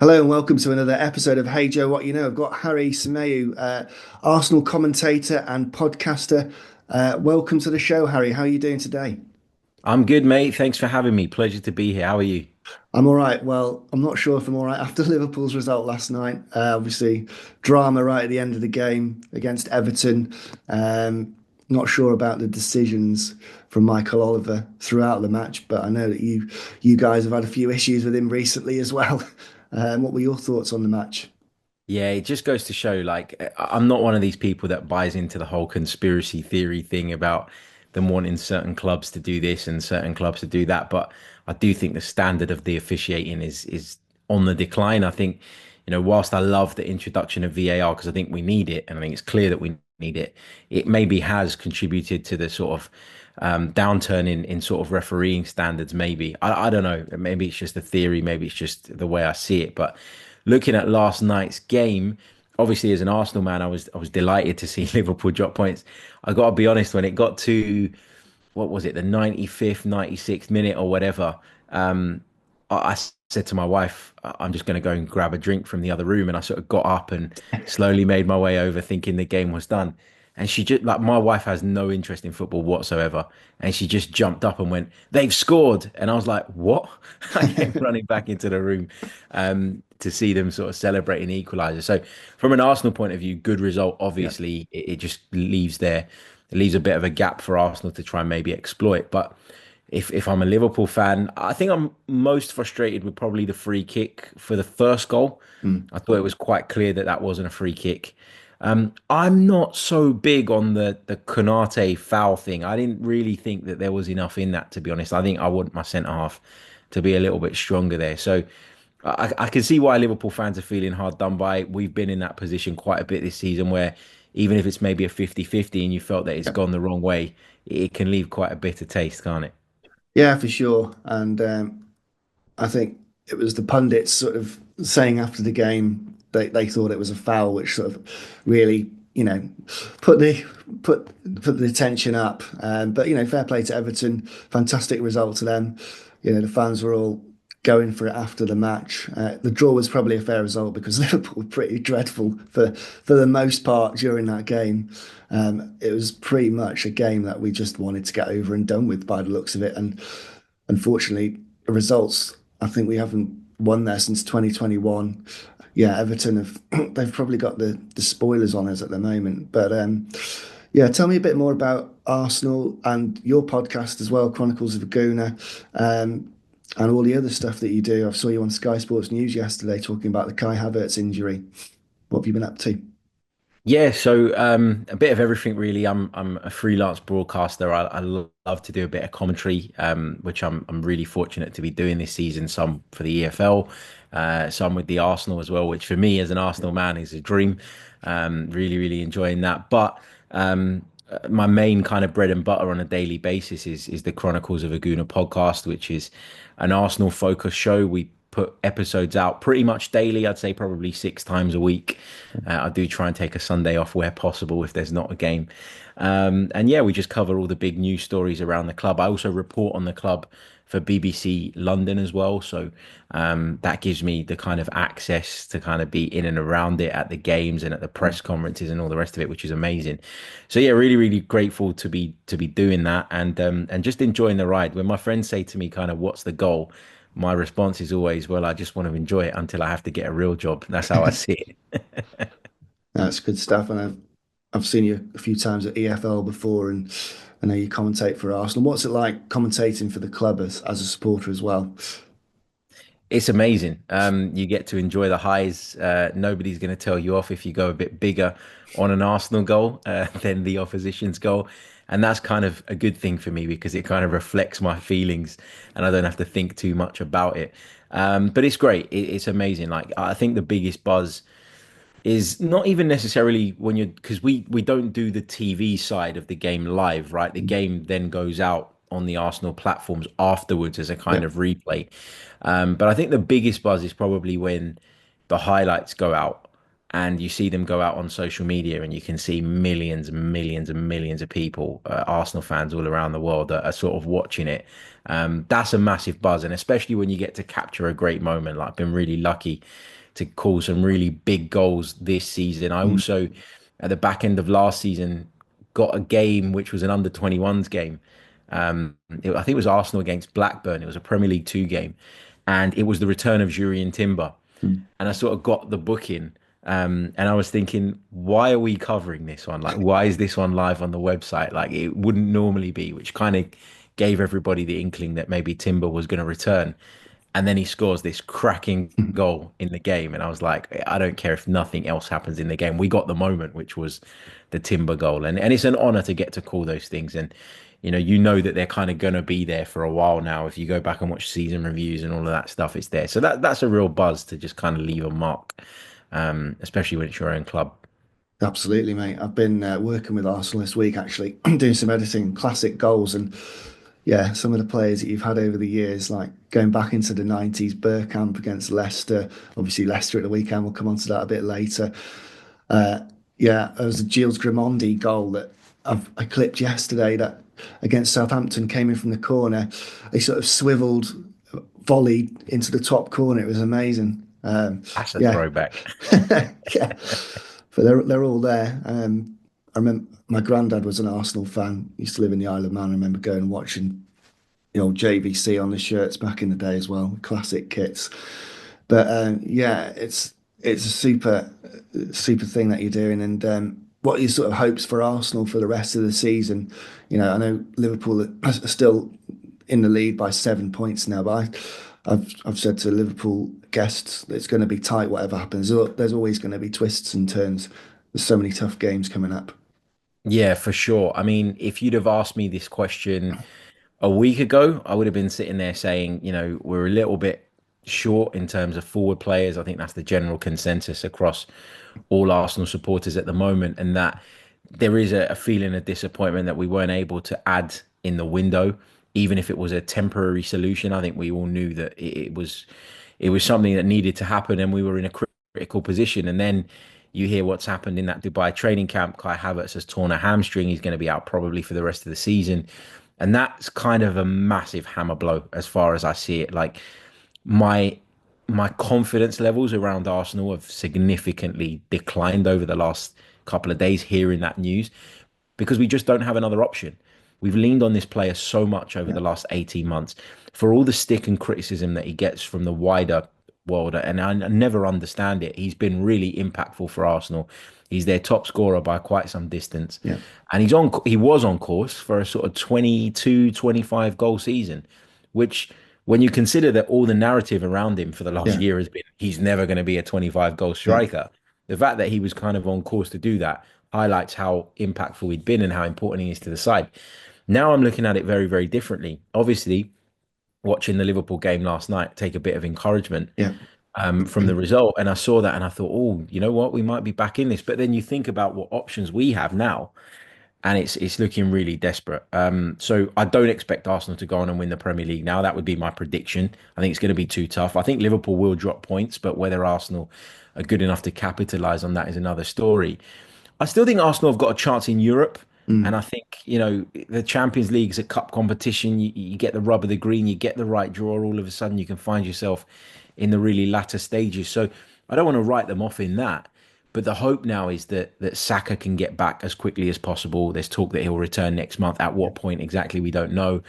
Hello and welcome to another episode of Hey Joe, What You Know. I've got Harry Symeou, Arsenal commentator and podcaster. Welcome to the show, Harry. How are you doing today? I'm good, mate. Thanks for having me. Pleasure to be here. How are you? I'm all right. Well, I'm not sure if I'm all right after Liverpool's result last night. Obviously, drama right at the end of the game against Everton. Not sure about the decisions from Michael Oliver throughout the match, but I know that you guys have had a few issues with him recently as well. What were your thoughts on the match? Yeah, it just goes to show, like, I'm not one of these people that buys into the whole conspiracy theory thing about them wanting certain clubs to do this and certain clubs to do that. But I do think the standard of the officiating is on the decline. I think, whilst I love the introduction of VAR because I think we need it, and I think it's clear that we need it, it maybe has contributed to the sort of downturn in sort of refereeing standards. Maybe I don't know. Maybe it's just a theory. Maybe it's just the way I see it. But looking at last night's game, obviously as an Arsenal man, I was delighted to see Liverpool drop points. I got to be honest, when it got to what was it, the 95th, 96th minute or whatever, I said to my wife, I'm just going to go and grab a drink from the other room. And I sort of got up and slowly made my way over, thinking the game was done. And she just, like, my wife has no interest in football whatsoever. And she just jumped up and went, "They've scored." And I was like, "What?" I came running back into the room to see them sort of celebrating the equaliser. So, from an Arsenal point of view, good result. Yeah. Obviously, it just leaves there, it leaves a bit of a gap for Arsenal to try and maybe exploit. But if I'm a Liverpool fan, I think I'm most frustrated with probably the free kick for the first goal. Mm. I thought it was quite clear that that wasn't a free kick. I'm not so big on the Konate foul thing. I didn't really think that there was enough in that, to be honest. I think I want my centre half to be a little bit stronger there. So I can see why Liverpool fans are feeling hard done by. We've been in that position quite a bit this season where even if it's maybe a 50-50 and you felt that it's Yeah. gone the wrong way, it can leave quite a bitter taste, can't it? Yeah, for sure. And I think it was the pundits sort of saying after the game they thought it was a foul, which sort of really, put the put put the tension up. But fair play to Everton, fantastic result to them. The fans were all going for it after the match. The draw was probably a fair result because Liverpool were pretty dreadful for the most part during that game. It was pretty much a game that we just wanted to get over and done with by the looks of it. And unfortunately, the results, I think we haven't won there since 2021. Yeah, Everton have they've probably got the spoilers on us at the moment. But yeah, tell me a bit more about Arsenal and your podcast as well, Chronicles of a Gooner, and all the other stuff that you do. I saw you on Sky Sports News yesterday talking about the Kai Havertz injury. What have you been up to? Yeah, so a bit of everything really. I'm a freelance broadcaster. I love to do a bit of commentary, which I'm really fortunate to be doing this season. Some for the EFL, some with the Arsenal as well, which for me as an Arsenal man is a dream. Really enjoying that. But my main kind of bread and butter on a daily basis is the Chronicles of a Gooner podcast, which is an Arsenal focused show. We put episodes out pretty much daily. I'd say probably 6 times a week. I do try and take a Sunday off where possible if there's not a game. And yeah, we just cover all the big news stories around the club. I also report on the club for BBC London as well. So that gives me the kind of access to kind of be in and around it at the games and at the press conferences and all the rest of it, which is amazing. So yeah, really grateful to be doing that and just enjoying the ride. When my friends say to me kind of what's the goal? My response is always, well, I just want to enjoy it until I have to get a real job. That's how I see it. That's good stuff. And I've seen you a few times at EFL before, and I know you commentate for Arsenal. What's it like commentating for the club as a supporter as well? It's amazing. You get to enjoy the highs. Nobody's going to tell you off if you go a bit bigger on an Arsenal goal than the opposition's goal. And that's kind of a good thing for me because it kind of reflects my feelings and I don't have to think too much about it. But it's great. It's amazing. Like, I think the biggest buzz is not even necessarily when you're because we don't do the TV side of the game live, right? The game then goes out on the Arsenal platforms afterwards as a Yeah. kind of replay. But I think the biggest buzz is probably when the highlights go out and you see them go out on social media and you can see millions and millions and millions of people, Arsenal fans all around the world that are sort of watching it. That's a massive buzz. And especially when you get to capture a great moment, like I've been really lucky to call some really big goals this season. I Mm, also, at the back end of last season, got a game which was an under 21s game. I think it was Arsenal against Blackburn. It was a Premier League 2 game. And it was the return of Jurien Timber, mm. and I sort of got the booking. And I was thinking, why are we covering this one? Like, why is this one live on the website? Like, it wouldn't normally be, which kind of gave everybody the inkling that maybe Timber was going to return. And then he scores this cracking goal in the game. And I was like, I don't care if nothing else happens in the game. We got the moment, which was the Timber goal. And it's an honor to get to call those things. And, you know that they're kind of going to be there for a while now. If you go back and watch season reviews and all of that stuff, it's there. So that's a real buzz to just kind of leave a mark, especially when it's your own club. Absolutely, mate. I've been working with Arsenal this week, actually, doing some editing, classic goals, and yeah, some of the players that you've had over the years, like going back into the 90s, Bergkamp against Leicester. Obviously, Leicester at the weekend, we'll come on to that a bit later. Uh, yeah, there was a Gilles Grimandi goal that I clipped yesterday that against Southampton came in from the corner. He sort of swiveled, volleyed into the top corner. It was amazing. That's a Yeah, throwback. yeah. But they're all there. I remember my granddad was an Arsenal fan. He used to live in the Isle of Man. I remember going and watching the old JVC on the shirts back in the day as well, classic kits. But yeah, it's a super thing that you're doing. And what are your sort of hopes for Arsenal for the rest of the season? I know Liverpool are still in the lead by 7 points now, but I've said to Liverpool guests that it's going to be tight, whatever happens. There's always going to be twists and turns. There's so many tough games coming up. Yeah, for sure. I mean, if you'd have asked me this question a week ago, I would have been sitting there saying, we're a little bit short in terms of forward players. I think that's the general consensus across all Arsenal supporters at the moment, and that there is a feeling of disappointment that we weren't able to add in the window, even if it was a temporary solution. I think we all knew that it was something that needed to happen, and we were in a critical position. And then you hear what's happened in that Dubai training camp. Kai Havertz has torn a hamstring. He's going to be out probably for the rest of the season. And that's kind of a massive hammer blow as far as I see it. Like my my confidence levels around Arsenal have significantly declined over the last couple of days hearing that news, because we just don't have another option. We've leaned on this player so much over Yeah, the last 18 months for all the stick and criticism that he gets from the wider world. And I never understand it. He's been really impactful for Arsenal. He's their top scorer by quite some distance. yeah, And he was on course for a sort of 22, 25 goal season, which when you consider that all the narrative around him for the last yeah, year has been he's never going to be a 25 goal yeah, striker, the fact that he was kind of on course to do that highlights how impactful he'd been and how important he is to the side. Now I'm looking at it very, very differently. Obviously, watching the Liverpool game last night, take a bit of encouragement yeah, from the result. And I saw that and I thought, oh, you know what? We might be back in this. But then you think about what options we have now, and it's looking really desperate. So I don't expect Arsenal to go on and win the Premier League now. That would be my prediction. I think it's going to be too tough. I think Liverpool will drop points, but whether Arsenal are good enough to capitalize on that is another story. I still think Arsenal have got a chance in Europe. And mm, I think, the Champions League is a cup competition. You get the rub of the green, you get the right draw. All of a sudden, you can find yourself in the really latter stages. So I don't want to write them off in that. But the hope now is that Saka can get back as quickly as possible. There's talk that he'll return next month. At yeah, what point exactly, we don't know.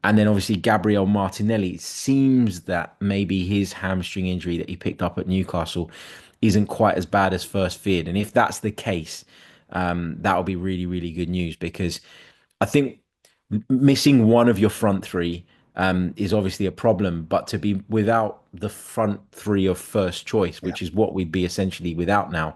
And then obviously Gabriel Martinelli. It seems that maybe his hamstring injury that he picked up at Newcastle isn't quite as bad as first feared. And if that's the case, that'll be really, really good news, because I think missing one of your front three is obviously a problem, but to be without the front three of first choice, yeah, which is what we'd be essentially without now,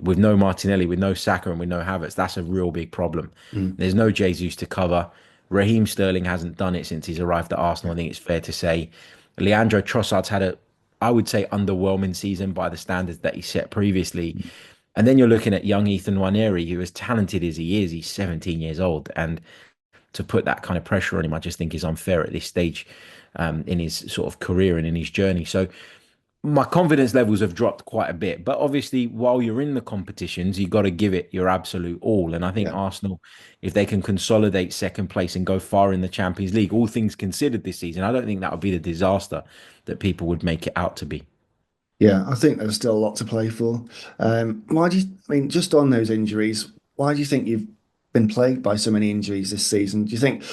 with no Martinelli, with no Saka, and with no Havertz, that's a real big problem. mm, There's no Jesus to cover. Raheem Sterling hasn't done it since he's arrived at yeah, Arsenal. I think it's fair to say. Leandro Trossard's had I would say, underwhelming season by the standards that he set previously. mm, And then you're looking at young Ethan Nwaneri, who, as talented as he is, he's 17 years old, and to put that kind of pressure on him, I just think is unfair at this stage in his sort of career and in his journey. So my confidence levels have dropped quite a bit. But obviously, while you're in the competitions, you got to give it your absolute all. And I think Yeah. Arsenal, if they can consolidate second place and go far in the Champions League, all things considered this season, I don't think that would be the disaster that people would make it out to be. Yeah, I think there's still a lot to play for. Why do you, I mean, just on those injuries, why do you think you've been plagued by so many injuries this season? Do you think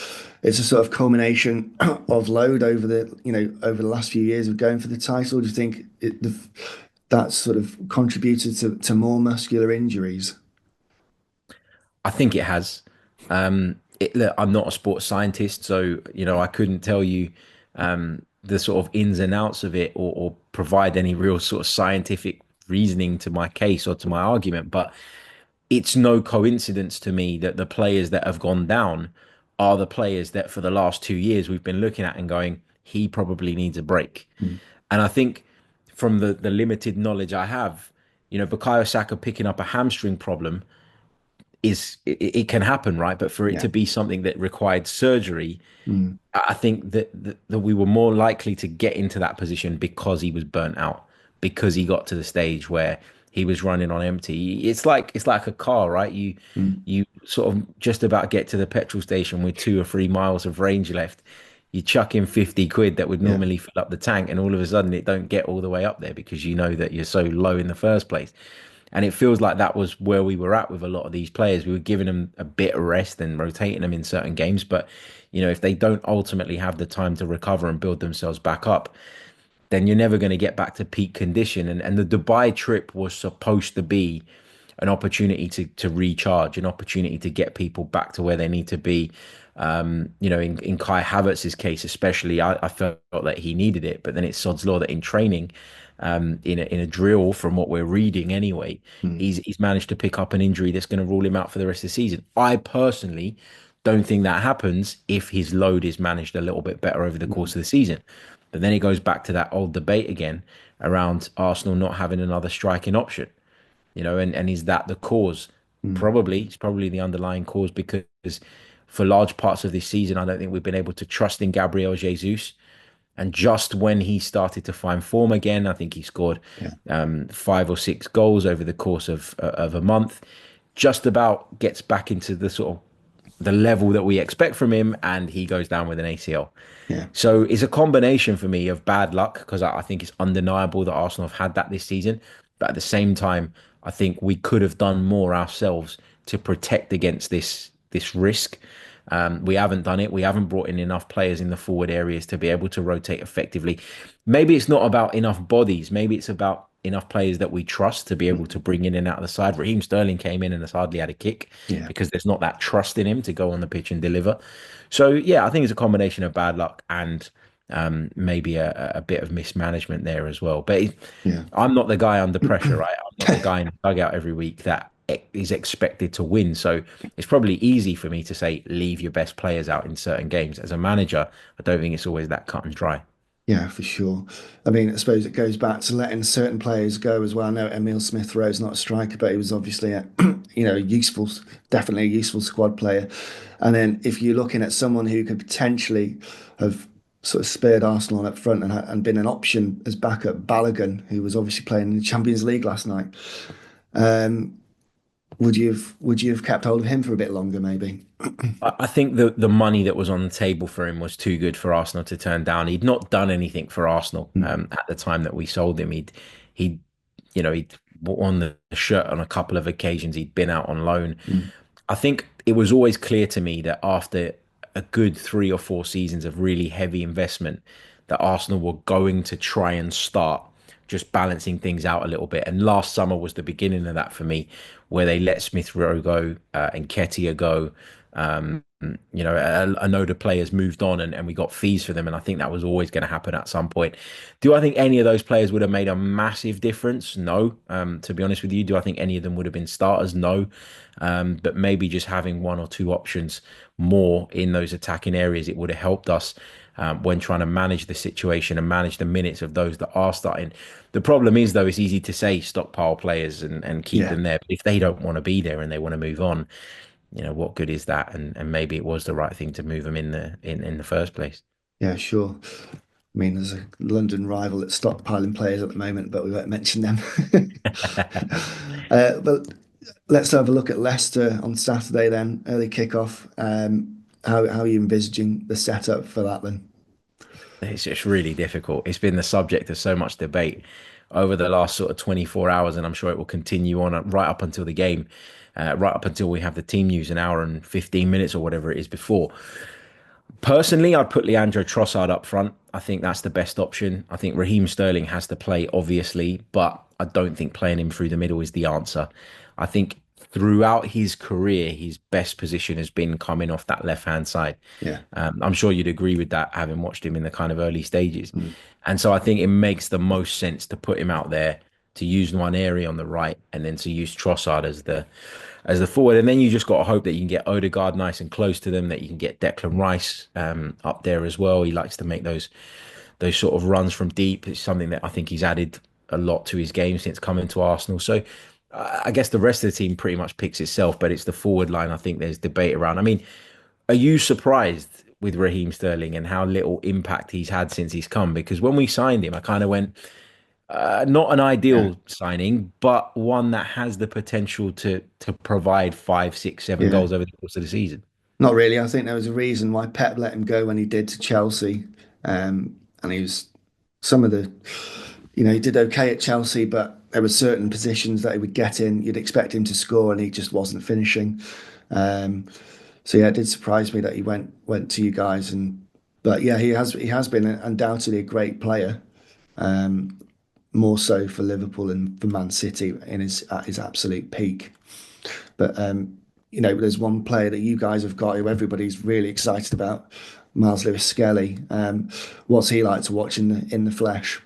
it's a sort of culmination of load over over the last few years of going for the title? Do you think that's sort of contributed to more muscular injuries? I think it has. Look, I'm not a sports scientist, so I couldn't tell you the sort of ins and outs of it, or provide any real sort of scientific reasoning to my case or to my argument. But it's no coincidence to me that the players that have gone down are the players that for the last 2 years we've been looking at and going, he probably needs a break. Mm. And I think from the limited knowledge I have, Bukayo Saka picking up a hamstring problem it can happen, right? But for it Yeah. to be something that required surgery, Mm. I think that we were more likely to get into that position because he was burnt out, because he got to the stage where he was running on empty. It's like a car, right? You Mm. you sort of just about get to the petrol station with 2 or 3 miles of range left. You chuck in 50 quid that would Yeah. normally fill up the tank, and all of a sudden it don't get all the way up there because you know that you're so low in the first place. And it feels like that was where we were at with a lot of these players. We were giving them a bit of rest and rotating them in certain games. But, if they don't ultimately have the time to recover and build themselves back up, then you're never going to get back to peak condition. And the Dubai trip was supposed to be an opportunity to recharge, an opportunity to get people back to where they need to be. In Kai Havertz's case, especially, I felt that he needed it, but then it's sod's law that in training, in a drill, from what we're reading anyway, Mm. he's managed to pick up an injury that's going to rule him out for the rest of the season. I personally don't think that happens if his load is managed a little bit better over the Mm. course of the season. But then it goes back to that old debate again around Arsenal not having another striking option, and is that the cause? Mm. Probably, it's probably the underlying cause because for large parts of this season, I don't think we've been able to trust in Gabriel Jesus. And just when he started to find form again, I think he scored Yeah. 5 or 6 goals over the course of a month. Just about gets back into the sort of the level that we expect from him, and he goes down with an ACL. Yeah. So it's a combination for me of bad luck because I think it's undeniable that Arsenal have had that this season. But at the same time, I think we could have done more ourselves to protect against this risk. We haven't done it. We haven't brought in enough players in the forward areas to be able to rotate effectively. Maybe it's not about enough bodies. Maybe it's about enough players that we trust to be able to bring in and out of the side. Raheem Sterling came in and has hardly had a kick Yeah. because there's not that trust in him to go on the pitch and deliver. So yeah, I think it's a combination of bad luck and maybe a bit of mismanagement there as well. But Yeah. I'm not the guy under pressure, right? I'm not the guy in the dugout every week that is expected to win. So it's probably easy for me to say leave your best players out in certain games. As a manager, I don't think it's always that cut and dry. Yeah, for sure. I mean, I suppose it goes back to letting certain players go as well. I know Emil Smith-Rowe's not a striker, but he was obviously a, useful, definitely a useful squad player. And then if you're looking at someone who could potentially have sort of spared Arsenal up front and been an option as backup, Balogun, who was obviously playing in the Champions League last night, um, would you have kept hold of him for a bit longer, maybe? I think the money that was on the table for him was too good for Arsenal to turn down. He'd not done anything for Arsenal Mm. at the time that we sold him. He'd he'd worn the shirt on a couple of occasions. He'd been out on loan. Mm. I think it was always clear to me that after a good 3 or 4 seasons of really heavy investment, that Arsenal were going to try and start just balancing things out a little bit. And last summer was the beginning of that for me, where they let Smith Rowe go and Ketia go. A load of players moved on and we got fees for them. And I think that was always going to happen at some point. Do I think any of those players would have made a massive difference? No. To be honest with you, do I think any of them would have been starters? No. But maybe just having 1 or 2 options more in those attacking areas, it would have helped us when trying to manage the situation and manage the minutes of those that are starting. The problem is, though, it's easy to say stockpile players and keep Yeah. them there. But if they don't want to be there and they want to move on, what good is that? And maybe it was the right thing to move them in the first place. Yeah, sure. I mean, there's a London rival that's stockpiling players at the moment, but we won't mention them. But let's have a look at Leicester on Saturday then, early kickoff. How are you envisaging the setup for that then? It's just really difficult. It's been the subject of so much debate over the last sort of 24 hours, and I'm sure it will continue on right up until the game, right up until we have the team news an hour and 15 minutes or whatever it is before. Personally, I'd put Leandro Trossard up front. I think that's the best option. I think Raheem Sterling has to play, obviously, but I don't think playing him through the middle is the answer. I think throughout his career, his best position has been coming off that left hand side. Yeah. I'm sure you'd agree with that, having watched him in the kind of early stages. Mm. And so I think it makes the most sense to put him out there, to use Nwaneri on the right, and then to use Trossard as the forward. And then you just got to hope that you can get Odegaard nice and close to them, that you can get Declan Rice up there as well. He likes to make those sort of runs from deep. It's something that I think he's added a lot to his game since coming to Arsenal. So I guess the rest of the team pretty much picks itself, but it's the forward line I think there's debate around. I mean, are you surprised with Raheem Sterling and how little impact he's had since he's come? Because when we signed him, I kind of went, not an Yeah. ideal signing, but one that has the potential to provide five, six, seven Yeah. goals over the course of the season. Not really. I think there was a reason why Pep let him go when he did to Chelsea. And he was some of the, he did okay at Chelsea, but there were certain positions that he would get in. You'd expect him to score, and he just wasn't finishing. Um, so yeah, it did surprise me that he went to you guys. And but yeah, he has been undoubtedly a great player. Um, More so for Liverpool and for Man City in his at his absolute peak. But there's one player that you guys have got who everybody's really excited about, Miles Lewis Skelly. What's he like to watch in the flesh?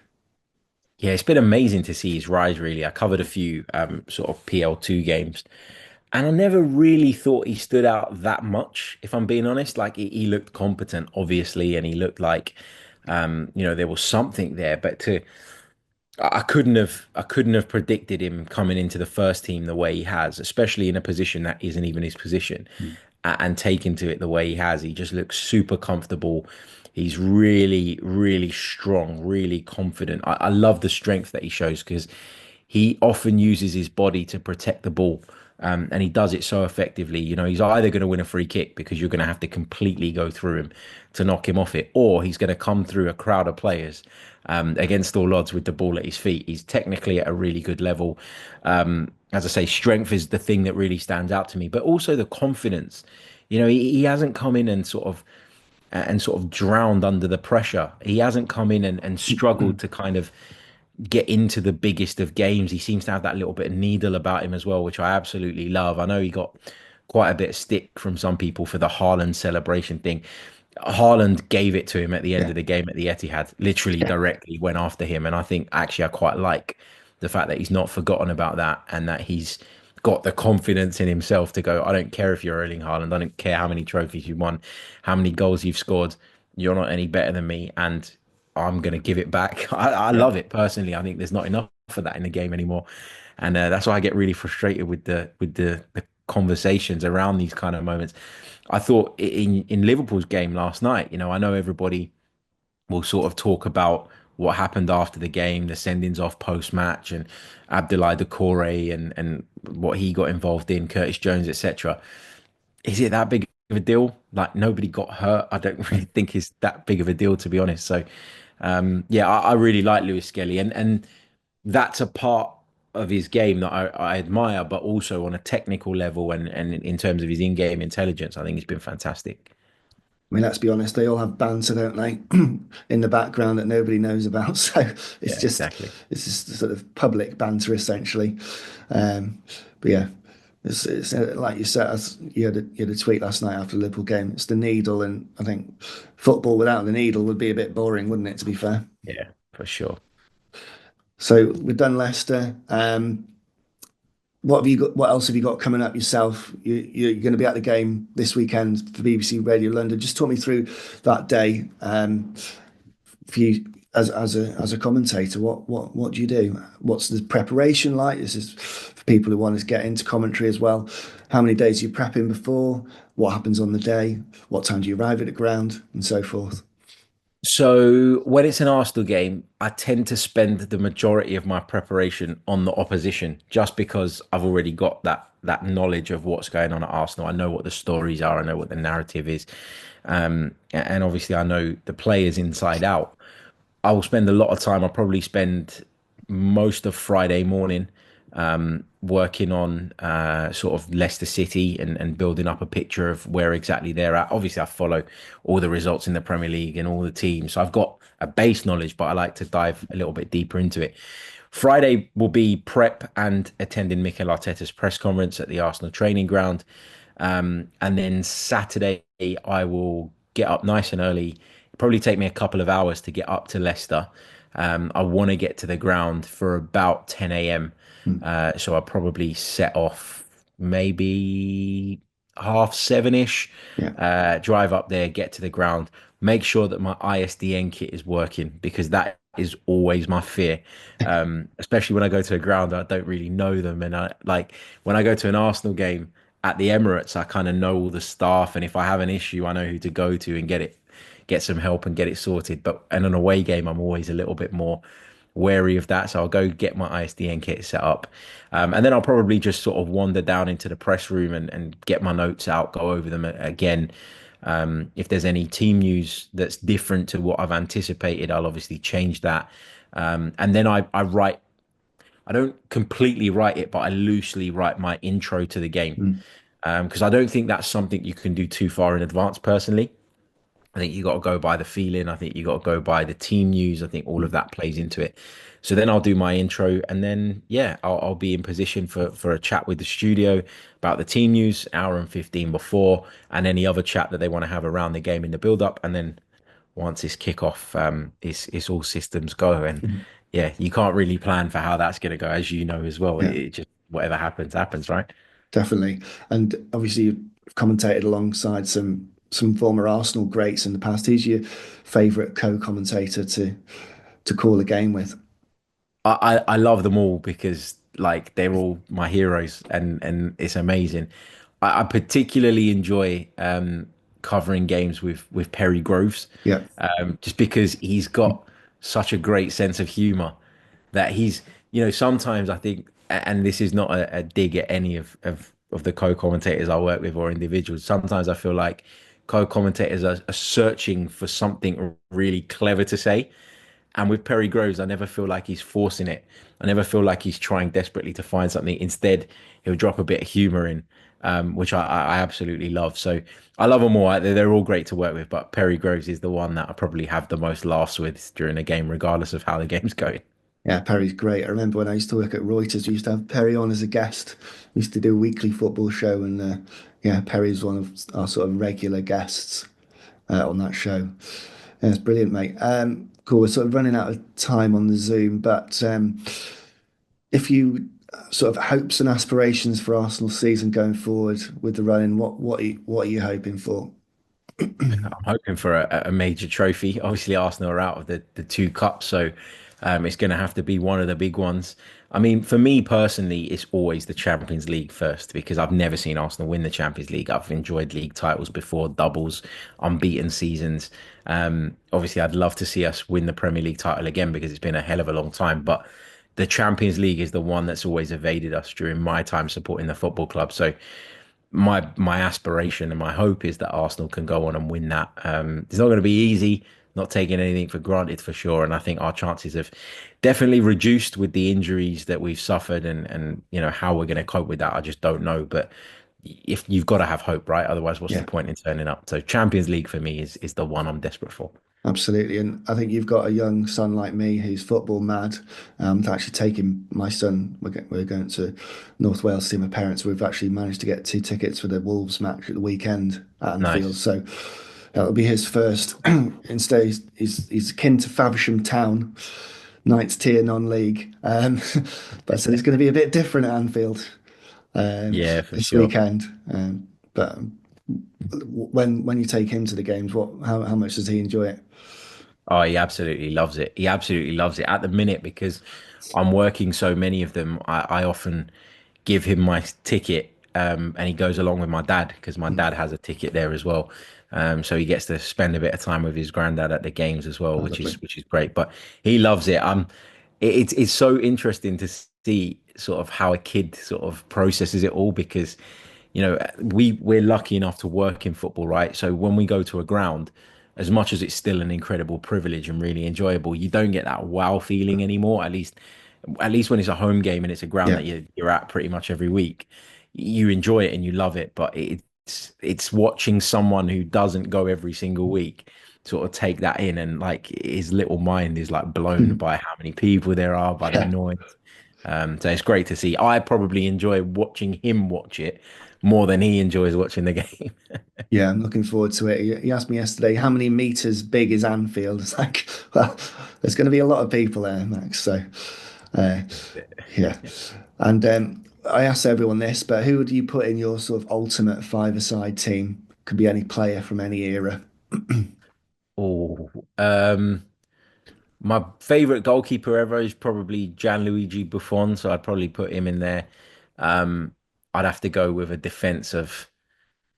Yeah, it's been amazing to see his rise, really. I covered a few sort of PL2 games, and I never really thought he stood out that much, if I'm being honest. Like he looked competent, obviously, and he looked like there was something there. But I couldn't have predicted him coming into the first team the way he has, especially in a position that isn't even his position, and taking to it the way he has. He just looks super comfortable. He's really, really strong, really confident. I love the strength that he shows because he often uses his body to protect the ball. And he does it so effectively. He's either going to win a free kick because you're going to have to completely go through him to knock him off it, or he's going to come through a crowd of players against all odds with the ball at his feet. He's technically at a really good level. As I say, strength is the thing that really stands out to me, but also the confidence. He hasn't come in and sort of drowned under the pressure. He hasn't come in and struggled to kind of get into the biggest of games. He seems to have that little bit of needle about him as well, which I absolutely love. I know he got quite a bit of stick from some people for the Haaland celebration thing. Haaland gave it to him at the end Yeah, of the game at the Etihad, literally directly went after him. And I think actually I quite like the fact that he's not forgotten about that and that he's got the confidence in himself to go, I don't care if you're Erling Haaland. I don't care how many trophies you won, how many goals you've scored. You're not any better than me. And I'm going to give it back. I yeah. love it personally. I think there's not enough of that in the game anymore. And that's why I get really frustrated with the conversations around these kind of moments. I thought in Liverpool's game last night, I know everybody will sort of talk about what happened after the game, the sendings off post match, and Abdoulaye Doucouré and what he got involved in, Curtis Jones, etc. Is it that big of a deal? Like nobody got hurt. I don't really think it's that big of a deal, to be honest. So, yeah, I really like Lewis Skelly, and that's a part of his game that I admire, but also on a technical level and in terms of his in-game intelligence, I think he's been fantastic. I mean, let's be honest, they all have banter, don't they, in the background that nobody knows about. So it's Yeah, just exactly. it's just sort of public banter essentially. But yeah, it's like you said, as you had a tweet last night after the Liverpool game. It's the needle, and I think football without the needle would be a bit boring, wouldn't it? To be fair. Yeah, for sure. So we've done Leicester. What have you got? What else have you got coming up yourself? You're going to be at the game this weekend for BBC Radio London. Just talk me through that day. For you as a commentator, what do you do? What's the preparation like? This is for people who want to get into commentary as well. How many days are you prepping before? What happens on the day? What time do you arrive at the ground, and so forth? So when it's an Arsenal game, I tend to spend the majority of my preparation on the opposition, just because I've already got that knowledge of what's going on at Arsenal. I know what the stories are. I know what the narrative is, and obviously I know the players inside out. I will spend a lot of time. I'll probably spend most of Friday morning working on sort of Leicester City and building up a picture of where exactly they're at. Obviously, I follow all the results in the Premier League and all the teams, so I've got a base knowledge, but I like to dive a little bit deeper into it. Friday will be prep and attending Mikel Arteta's press conference at the Arsenal training ground. And then Saturday, I will get up nice and early. It'll probably take me a couple of hours to get up to Leicester. I want to get to the ground for about 10 a.m. Mm. So I'll probably set off maybe 7:30ish, Yeah. drive up there, get to the ground, make sure that my ISDN kit is working because that is always my fear. Especially when I go to a ground, I don't really know them. And I like when I go to an Arsenal game at the Emirates, I kind of know all the staff. And if I have an issue, I know who to go to and get some help and get it sorted. But in an away game, I'm always a little bit more wary of that. So I'll go get my ISDN kit set up. And then I'll probably just sort of wander down into the press room and get my notes out, go over them again. If there's any team news that's different to what I've anticipated, I'll obviously change that. And then I write, I don't completely write it, but I loosely write my intro to the game. Mm. Because I don't think that's something you can do too far in advance personally. I think you got to go by the feeling. I think you got to go by the team news. I think all of Mm. that plays into it. So then I'll do my intro, and then yeah, I'll be in position for a chat with the studio about the team news, hour and 15 before, and any other chat that they want to have around the game in the build up. And then once it's kickoff, it's all systems go. And Mm. yeah, you can't really plan for how that's going to go, as you know as well. Yeah, It just whatever happens, happens, right? definitely. And obviously, you've commentated alongside some former Arsenal greats in the past. Who's your favourite co-commentator to call a game with? I love them all because like they're all my heroes and it's amazing. I particularly enjoy covering games with Perry Groves, Yeah. just because he's got such a great sense of humor that sometimes I think, and this is not a dig at any of the co-commentators I work with or individuals. Sometimes I feel like co-commentators are searching for something really clever to say, and with Perry Groves, I never feel like he's forcing it. I never feel like he's trying desperately to find something. Instead, he'll drop a bit of humor in, which I absolutely love. So I love them all. They're all great to work with, but Perry Groves is the one that I probably have the most laughs with during a game, regardless of how the game's going. Yeah, Perry's great. I remember when I used to work at Reuters, we used to have Perry on as a guest. We used to do a weekly football show, and yeah, Perry's one of our sort of regular guests on that show. Yeah, it's brilliant, mate. Cool. We're sort of running out of time on the Zoom, but if you sort of hopes and aspirations for Arsenal season going forward with the running, what are you hoping for? I'm hoping for a major trophy. Obviously, Arsenal are out of the two cups, so it's going to have to be one of the big ones. I mean, for me personally, it's always the Champions League first because I've never seen Arsenal win the Champions League. I've enjoyed league titles before, doubles, unbeaten seasons. Obviously, I'd love to see us win the Premier League title again because it's been a hell of a long time. But the Champions League is the one that's always evaded us during my time supporting the football club. So my aspiration and my hope is that Arsenal can go on and win that. It's not going to be easy, not taking anything for granted for sure. And I think our chances have definitely reduced with the injuries that we've suffered and how we're going to cope with that. I just don't know. But if you've got to have hope, right? Otherwise, what's the Yeah. point in turning up? So Champions League for me is the one I'm desperate for. Absolutely. And I think you've got a young son like me who's football mad. To actually take him, my son, we're going to North Wales to see my parents. We've actually managed to get 2 tickets for the Wolves match at the weekend at Anfield. Nice. So that'll be his first. Instead, he's akin to Faversham Town, ninth tier non-league. But so it's going to be a bit different at Anfield Yeah, for this sure. weekend. But when you take him to the games, how much does he enjoy it? Oh, he absolutely loves it. He absolutely loves it at the minute because I'm working so many of them. I often give him my ticket and he goes along with my dad because my Mm. dad has a ticket there as well. So he gets to spend a bit of time with his granddad at the games as well, Oh, lovely. which is great. But he loves it. It's so interesting to see sort of how a kid sort of processes it all because we're lucky enough to work in football, right? So when we go to a ground, as much as it's still an incredible privilege and really enjoyable, you don't get that wow feeling anymore. At least when it's a home game and it's a ground Yeah. that you're at pretty much every week, you enjoy it and you love it. But it's watching someone who doesn't go every single week sort of take that in, and like his little mind is like blown Mm. by how many people there are, by the Yeah. noise. So it's great to see. I probably enjoy watching him watch it more than he enjoys watching the game. Yeah, I'm looking forward to it. He asked me yesterday, how many meters big is Anfield? It's like, well, there's going to be a lot of people there, Max. So, uh, yeah. And I asked everyone this, but who would you put in your sort of ultimate five-a-side team? Could be any player from any era. Oh, my favorite goalkeeper ever is probably Gianluigi Buffon, so I'd probably put him in there. Um, I'd have to go with a defense of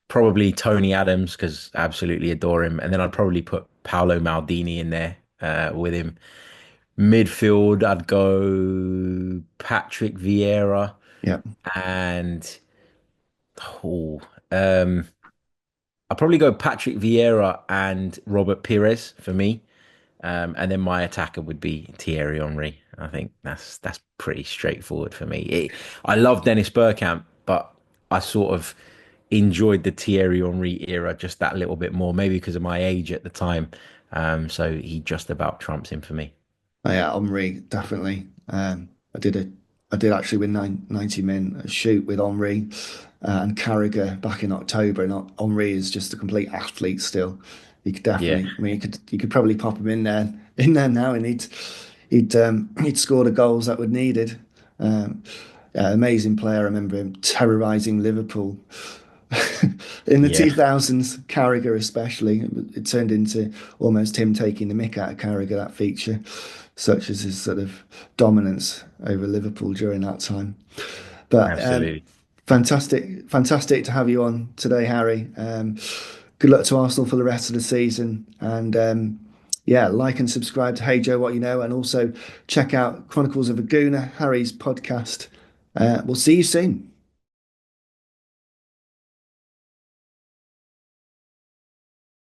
probably Tony Adams because I absolutely adore him, and then I'd probably put Paolo Maldini in there with him. Midfield, I'd go Patrick Vieira Yeah. and oh, um, I'd probably go Patrick Vieira and Robert Pires for me. And then my attacker would be Thierry Henry. I think that's pretty straightforward for me. I love Dennis Bergkamp, but I sort of enjoyed the Thierry Henry era just that little bit more, maybe because of my age at the time. So he just about trumps him for me. Oh, yeah, Omri, definitely. I did actually win 90 min a shoot with Omri and Carragher back in October, and Omri is just a complete athlete still. You could Yeah, definitely, I mean, you could probably pop him in there now, and he'd score the goals that were needed. Yeah, amazing player. I remember him terrorizing Liverpool in the yeah, 2000s, Carragher especially. It turned into almost him taking the mick out of Carragher, that feature, such as his sort of dominance over Liverpool during that time. But absolutely. fantastic to have you on today, Harry. Good luck to Arsenal for the rest of the season, and yeah, like and subscribe to Hey Joe What You Know, and also check out Chronicles of a Gooner, Harry's podcast. We'll see you soon.